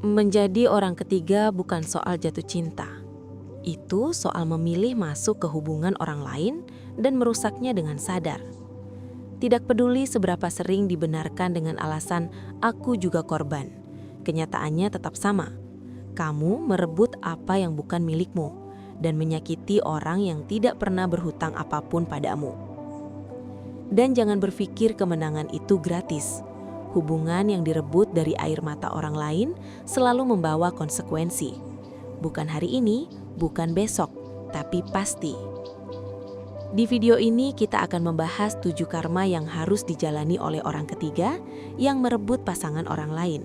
Menjadi orang ketiga bukan soal jatuh cinta. Itu soal memilih masuk ke hubungan orang lain dan merusaknya dengan sadar. Tidak peduli seberapa sering dibenarkan dengan alasan "aku juga korban", kenyataannya tetap sama. Kamu merebut apa yang bukan milikmu dan menyakiti orang yang tidak pernah berhutang apapun padamu. Dan jangan berpikir kemenangan itu gratis. Hubungan yang direbut dari air mata orang lain selalu membawa konsekuensi. Bukan hari ini, bukan besok, tapi pasti. Di video ini kita akan membahas 7 karma yang harus dijalani oleh orang ketiga yang merebut pasangan orang lain.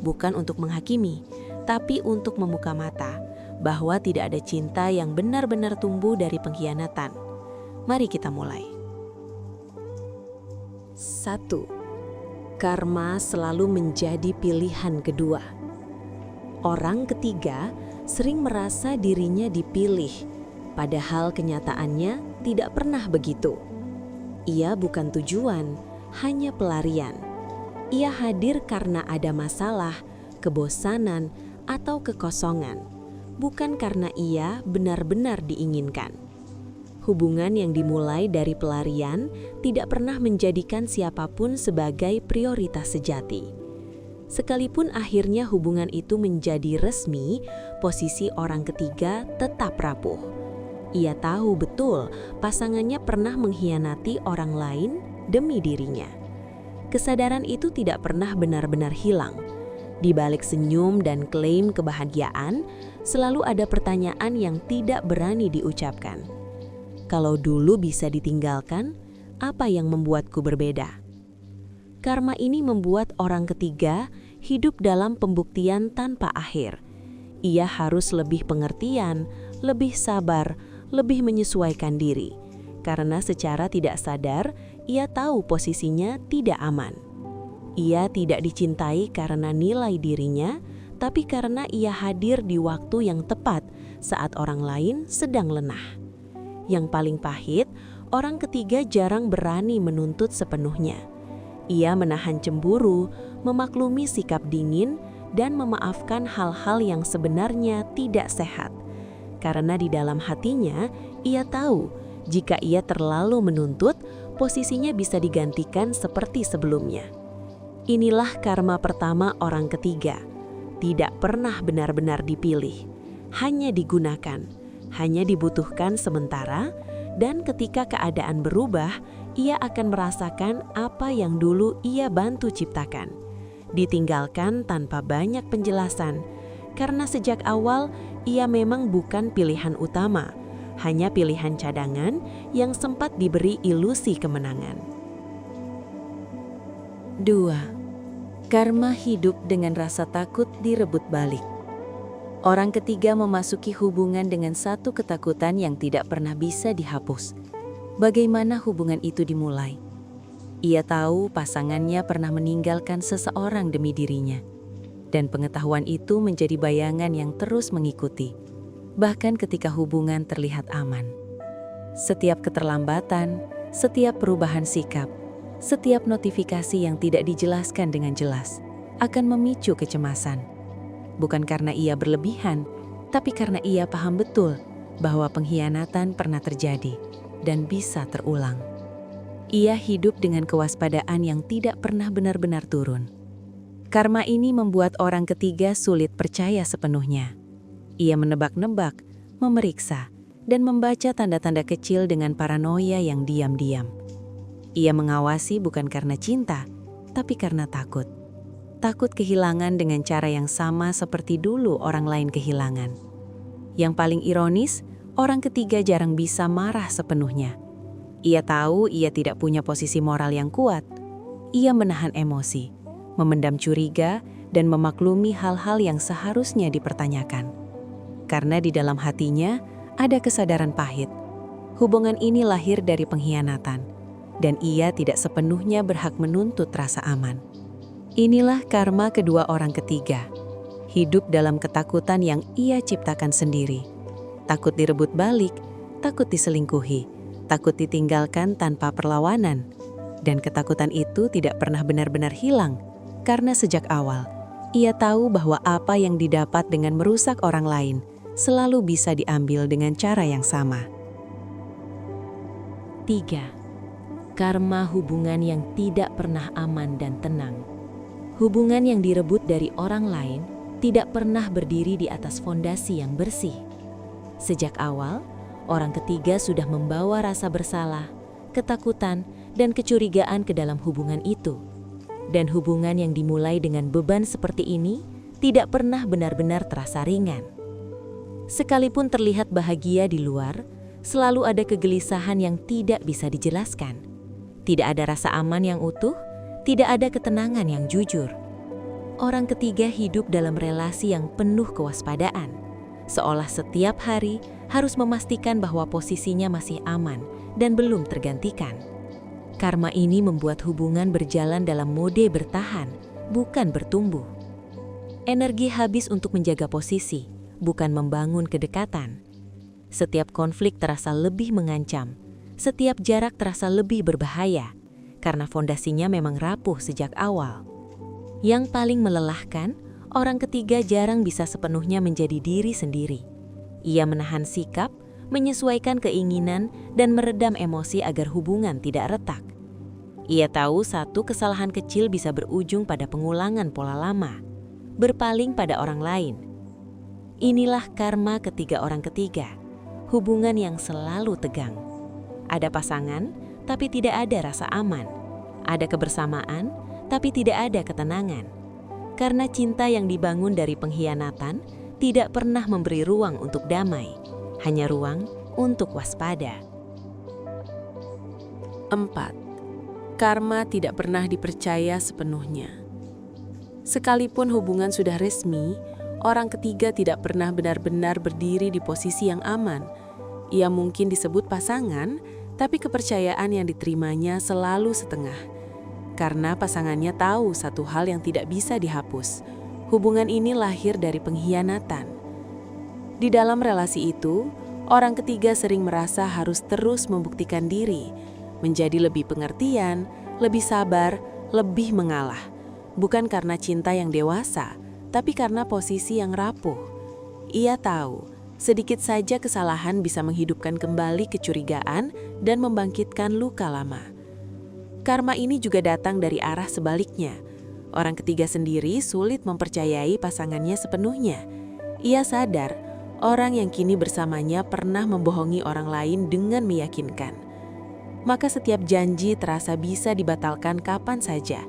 Bukan untuk menghakimi, tapi untuk membuka mata bahwa tidak ada cinta yang benar-benar tumbuh dari pengkhianatan. Mari kita mulai. 1. Karma selalu menjadi pilihan kedua. Orang ketiga sering merasa dirinya dipilih, padahal kenyataannya tidak pernah begitu. Ia bukan tujuan, hanya pelarian. Ia hadir karena ada masalah, kebosanan, atau kekosongan, bukan karena ia benar-benar diinginkan. Hubungan yang dimulai dari pelarian tidak pernah menjadikan siapapun sebagai prioritas sejati. Sekalipun akhirnya hubungan itu menjadi resmi, posisi orang ketiga tetap rapuh. Ia tahu betul pasangannya pernah mengkhianati orang lain demi dirinya. Kesadaran itu tidak pernah benar-benar hilang. Di balik senyum dan klaim kebahagiaan, selalu ada pertanyaan yang tidak berani diucapkan. Kalau dulu bisa ditinggalkan, apa yang membuatku berbeda? Karma ini membuat orang ketiga hidup dalam pembuktian tanpa akhir. Ia harus lebih pengertian, lebih sabar, lebih menyesuaikan diri. Karena secara tidak sadar, ia tahu posisinya tidak aman. Ia tidak dicintai karena nilai dirinya, tapi karena ia hadir di waktu yang tepat saat orang lain sedang lenah. Yang paling pahit, orang ketiga jarang berani menuntut sepenuhnya. Ia menahan cemburu, memaklumi sikap dingin, dan memaafkan hal-hal yang sebenarnya tidak sehat. Karena di dalam hatinya, ia tahu jika ia terlalu menuntut, posisinya bisa digantikan seperti sebelumnya. Inilah karma pertama orang ketiga. Tidak pernah benar-benar dipilih, hanya digunakan, hanya dibutuhkan sementara, dan ketika keadaan berubah, ia akan merasakan apa yang dulu ia bantu ciptakan. Ditinggalkan tanpa banyak penjelasan, karena sejak awal ia memang bukan pilihan utama, hanya pilihan cadangan yang sempat diberi ilusi kemenangan. 2. Karma hidup dengan rasa takut direbut balik. Orang ketiga memasuki hubungan dengan satu ketakutan yang tidak pernah bisa dihapus. Bagaimana hubungan itu dimulai? Ia tahu pasangannya pernah meninggalkan seseorang demi dirinya. Dan pengetahuan itu menjadi bayangan yang terus mengikuti, bahkan ketika hubungan terlihat aman. Setiap keterlambatan, setiap perubahan sikap, setiap notifikasi yang tidak dijelaskan dengan jelas akan memicu kecemasan. Bukan karena ia berlebihan, tapi karena ia paham betul bahwa pengkhianatan pernah terjadi dan bisa terulang. Ia hidup dengan kewaspadaan yang tidak pernah benar-benar turun. Karma ini membuat orang ketiga sulit percaya sepenuhnya. Ia menebak-nebak, memeriksa, dan membaca tanda-tanda kecil dengan paranoia yang diam-diam. Ia mengawasi bukan karena cinta, tapi karena takut. Takut kehilangan dengan cara yang sama seperti dulu orang lain kehilangan. Yang paling ironis, orang ketiga jarang bisa marah sepenuhnya. Ia tahu ia tidak punya posisi moral yang kuat. Ia menahan emosi, memendam curiga, dan memaklumi hal-hal yang seharusnya dipertanyakan. Karena di dalam hatinya ada kesadaran pahit. Hubungan ini lahir dari pengkhianatan, dan ia tidak sepenuhnya berhak menuntut rasa aman. Inilah karma kedua orang ketiga. Hidup dalam ketakutan yang ia ciptakan sendiri. Takut direbut balik, takut diselingkuhi, takut ditinggalkan tanpa perlawanan. Dan ketakutan itu tidak pernah benar-benar hilang, karena sejak awal, Ia tahu bahwa apa yang didapat dengan merusak orang lain selalu bisa diambil dengan cara yang sama. 3. Karma hubungan yang tidak pernah aman dan tenang. Hubungan yang direbut dari orang lain tidak pernah berdiri di atas fondasi yang bersih. Sejak awal, orang ketiga sudah membawa rasa bersalah, ketakutan, dan kecurigaan ke dalam hubungan itu. Dan hubungan yang dimulai dengan beban seperti ini tidak pernah benar-benar terasa ringan. Sekalipun terlihat bahagia di luar, selalu ada kegelisahan yang tidak bisa dijelaskan. Tidak ada rasa aman yang utuh, tidak ada ketenangan yang jujur. Orang ketiga hidup dalam relasi yang penuh kewaspadaan, seolah setiap hari harus memastikan bahwa posisinya masih aman dan belum tergantikan. Karma ini membuat hubungan berjalan dalam mode bertahan, bukan bertumbuh. Energi habis untuk menjaga posisi, bukan membangun kedekatan. Setiap konflik terasa lebih mengancam, setiap jarak terasa lebih berbahaya, karena fondasinya memang rapuh sejak awal. Yang paling melelahkan, orang ketiga jarang bisa sepenuhnya menjadi diri sendiri. Ia menahan sikap, menyesuaikan keinginan, dan meredam emosi agar hubungan tidak retak. Ia tahu satu kesalahan kecil bisa berujung pada pengulangan pola lama, berpaling pada orang lain. Inilah karma ketiga orang ketiga, hubungan yang selalu tegang. Ada pasangan, tapi tidak ada rasa aman. Ada kebersamaan, tapi tidak ada ketenangan. Karena cinta yang dibangun dari pengkhianatan tidak pernah memberi ruang untuk damai, hanya ruang untuk waspada. 4. Karma tidak pernah dipercaya sepenuhnya. Sekalipun hubungan sudah resmi, orang ketiga tidak pernah benar-benar berdiri di posisi yang aman. Ia mungkin disebut pasangan, tapi kepercayaan yang diterimanya selalu setengah. Karena pasangannya tahu satu hal yang tidak bisa dihapus. Hubungan ini lahir dari pengkhianatan. Di dalam relasi itu, orang ketiga sering merasa harus terus membuktikan diri, menjadi lebih pengertian, lebih sabar, lebih mengalah. Bukan karena cinta yang dewasa, tapi karena posisi yang rapuh. Ia tahu, sedikit saja kesalahan bisa menghidupkan kembali kecurigaan dan membangkitkan luka lama. Karma ini juga datang dari arah sebaliknya. Orang ketiga sendiri sulit mempercayai pasangannya sepenuhnya. Ia sadar, orang yang kini bersamanya pernah membohongi orang lain dengan meyakinkan. Maka setiap janji terasa bisa dibatalkan kapan saja.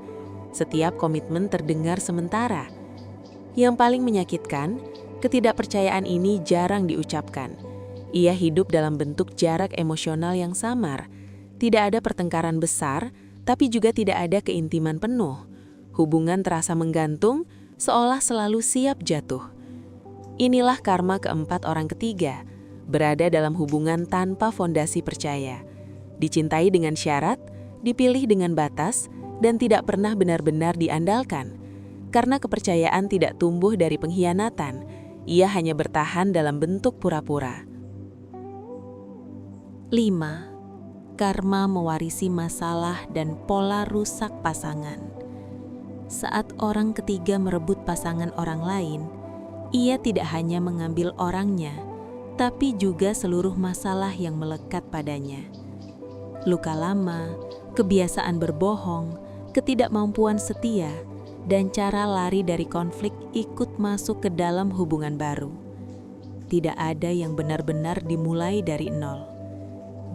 Setiap komitmen terdengar sementara. Yang paling menyakitkan, ketidakpercayaan ini jarang diucapkan. Ia hidup dalam bentuk jarak emosional yang samar. Tidak ada pertengkaran besar, tapi juga tidak ada keintiman penuh. Hubungan terasa menggantung, seolah selalu siap jatuh. Inilah karma keempat orang ketiga, berada dalam hubungan tanpa fondasi percaya. Dicintai dengan syarat, dipilih dengan batas, dan tidak pernah benar-benar diandalkan. Karena kepercayaan tidak tumbuh dari pengkhianatan, ia hanya bertahan dalam bentuk pura-pura. 5. Karma mewarisi masalah dan pola rusak pasangan. Saat orang ketiga merebut pasangan orang lain, ia tidak hanya mengambil orangnya, tapi juga seluruh masalah yang melekat padanya. Luka lama, kebiasaan berbohong, ketidakmampuan setia, dan cara lari dari konflik ikut masuk ke dalam hubungan baru. Tidak ada yang benar-benar dimulai dari nol.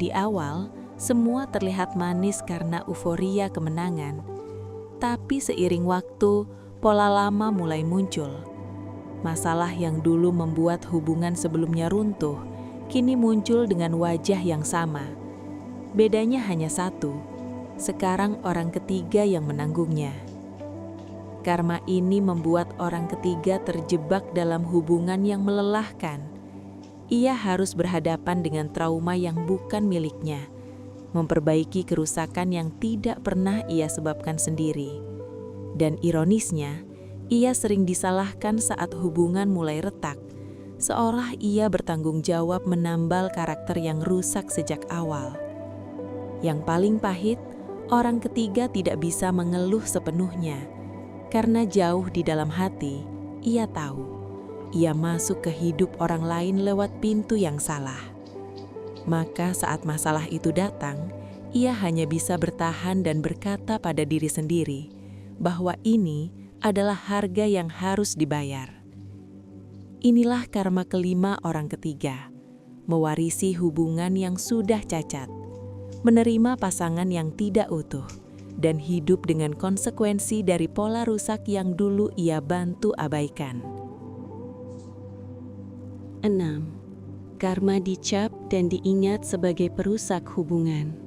Di awal, semua terlihat manis karena euforia kemenangan. Tapi seiring waktu, pola lama mulai muncul. Masalah yang dulu membuat hubungan sebelumnya runtuh, kini muncul dengan wajah yang sama. Bedanya hanya satu, sekarang orang ketiga yang menanggungnya. Karma ini membuat orang ketiga terjebak dalam hubungan yang melelahkan. Ia harus berhadapan dengan trauma yang bukan miliknya, memperbaiki kerusakan yang tidak pernah ia sebabkan sendiri. Dan ironisnya, ia sering disalahkan saat hubungan mulai retak, seolah ia bertanggung jawab menambal karakter yang rusak sejak awal. Yang paling pahit, orang ketiga tidak bisa mengeluh sepenuhnya, Karena jauh di dalam hati, ia tahu ia masuk ke hidup orang lain lewat pintu yang salah. Maka saat masalah itu datang, ia hanya bisa bertahan dan berkata pada diri sendiri bahwa ini adalah harga yang harus dibayar. Inilah karma kelima orang ketiga, mewarisi hubungan yang sudah cacat, menerima pasangan yang tidak utuh, dan hidup dengan konsekuensi dari pola rusak yang dulu ia bantu abaikan. 6. Karma dicap dan diingat sebagai perusak hubungan.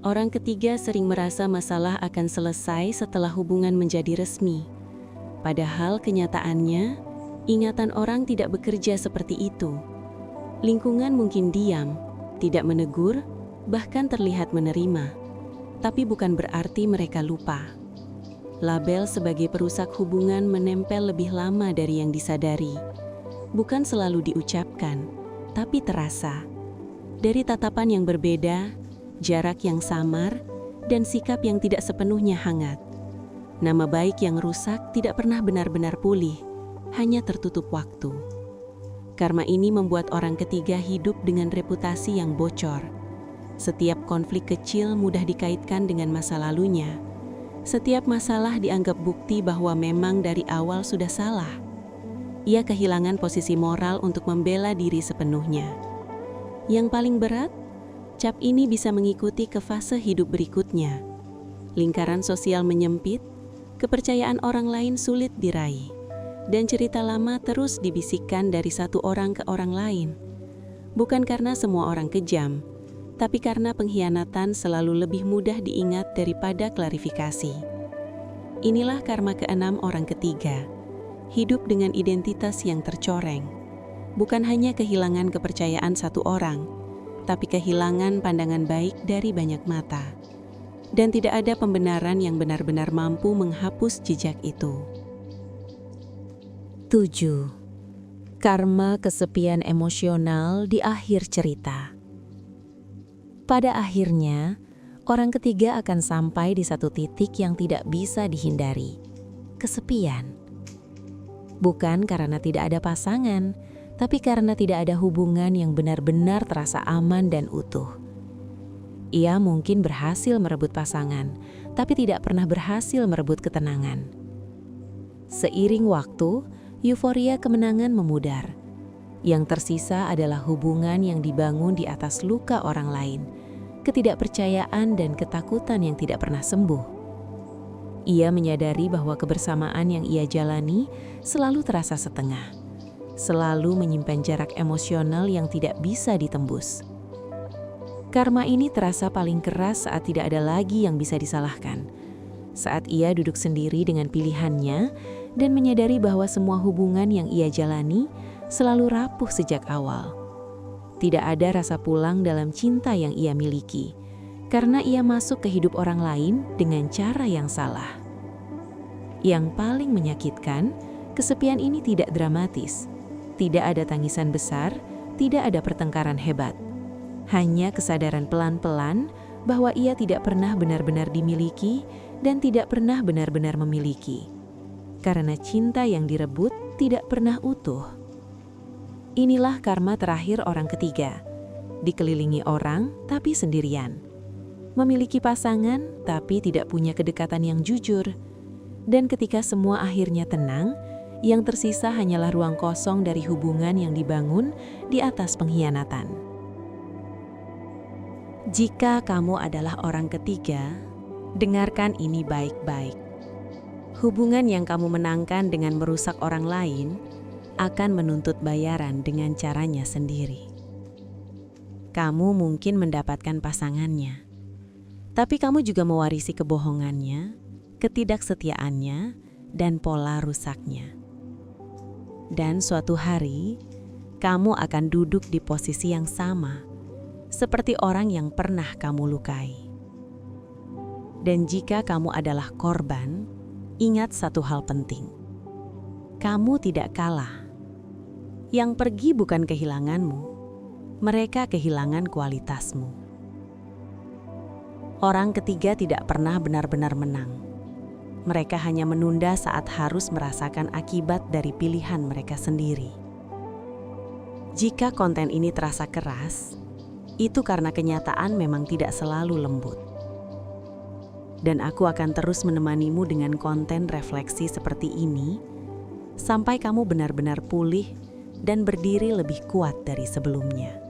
Orang ketiga sering merasa masalah akan selesai setelah hubungan menjadi resmi. Padahal kenyataannya, ingatan orang tidak bekerja seperti itu. Lingkungan mungkin diam, tidak menegur, bahkan terlihat menerima. Tapi bukan berarti mereka lupa. Label sebagai perusak hubungan menempel lebih lama dari yang disadari. Bukan selalu diucapkan, tapi terasa. Dari tatapan yang berbeda, jarak yang samar, dan sikap yang tidak sepenuhnya hangat. Nama baik yang rusak tidak pernah benar-benar pulih, hanya tertutup waktu. Karma ini membuat orang ketiga hidup dengan reputasi yang bocor. Setiap konflik kecil mudah dikaitkan dengan masa lalunya. Setiap masalah dianggap bukti bahwa memang dari awal sudah salah. Ia kehilangan posisi moral untuk membela diri sepenuhnya. Yang paling berat, cap ini bisa mengikuti ke fase hidup berikutnya. Lingkaran sosial menyempit, kepercayaan orang lain sulit diraih, dan cerita lama terus dibisikkan dari satu orang ke orang lain. Bukan karena semua orang kejam, tapi karena pengkhianatan selalu lebih mudah diingat daripada klarifikasi. Inilah karma keenam orang ketiga, hidup dengan identitas yang tercoreng. Bukan hanya kehilangan kepercayaan satu orang, tapi kehilangan pandangan baik dari banyak mata. Dan tidak ada pembenaran yang benar-benar mampu menghapus jejak itu. 7. Karma kesepian emosional di akhir cerita. Pada akhirnya, orang ketiga akan sampai di satu titik yang tidak bisa dihindari, kesepian. Bukan karena tidak ada pasangan, tapi karena tidak ada hubungan yang benar-benar terasa aman dan utuh. Ia mungkin berhasil merebut pasangan, tapi tidak pernah berhasil merebut ketenangan. Seiring waktu, euforia kemenangan memudar. Yang tersisa adalah hubungan yang dibangun di atas luka orang lain, ketidakpercayaan dan ketakutan yang tidak pernah sembuh. Ia menyadari bahwa kebersamaan yang ia jalani selalu terasa setengah, selalu menyimpan jarak emosional yang tidak bisa ditembus. Karma ini terasa paling keras saat tidak ada lagi yang bisa disalahkan. Saat ia duduk sendiri dengan pilihannya dan menyadari bahwa semua hubungan yang ia jalani selalu rapuh sejak awal. Tidak ada rasa pulang dalam cinta yang ia miliki, karena ia masuk ke hidup orang lain dengan cara yang salah. Yang paling menyakitkan, kesepian ini tidak dramatis. Tidak ada tangisan besar, tidak ada pertengkaran hebat. Hanya kesadaran pelan-pelan bahwa ia tidak pernah benar-benar dimiliki dan tidak pernah benar-benar memiliki. Karena cinta yang direbut tidak pernah utuh. Inilah karma terakhir orang ketiga. Dikelilingi orang tapi sendirian. Memiliki pasangan tapi tidak punya kedekatan yang jujur. Dan ketika semua akhirnya tenang, yang tersisa hanyalah ruang kosong dari hubungan yang dibangun di atas pengkhianatan. Jika kamu adalah orang ketiga, dengarkan ini baik-baik. Hubungan yang kamu menangkan dengan merusak orang lain akan menuntut bayaran dengan caranya sendiri. Kamu mungkin mendapatkan pasangannya, tapi kamu juga mewarisi kebohongannya, ketidaksetiaannya, dan pola rusaknya. Dan suatu hari, kamu akan duduk di posisi yang sama, seperti orang yang pernah kamu lukai. Dan jika kamu adalah korban, ingat satu hal penting. Kamu tidak kalah. Yang pergi bukan kehilanganmu, mereka kehilangan kualitasmu. Orang ketiga tidak pernah benar-benar menang. mereka hanya menunda saat harus merasakan akibat dari pilihan mereka sendiri. Jika konten ini terasa keras, itu karena kenyataan memang tidak selalu lembut. Dan aku akan terus menemanimu dengan konten refleksi seperti ini, sampai kamu benar-benar pulih dan berdiri lebih kuat dari sebelumnya.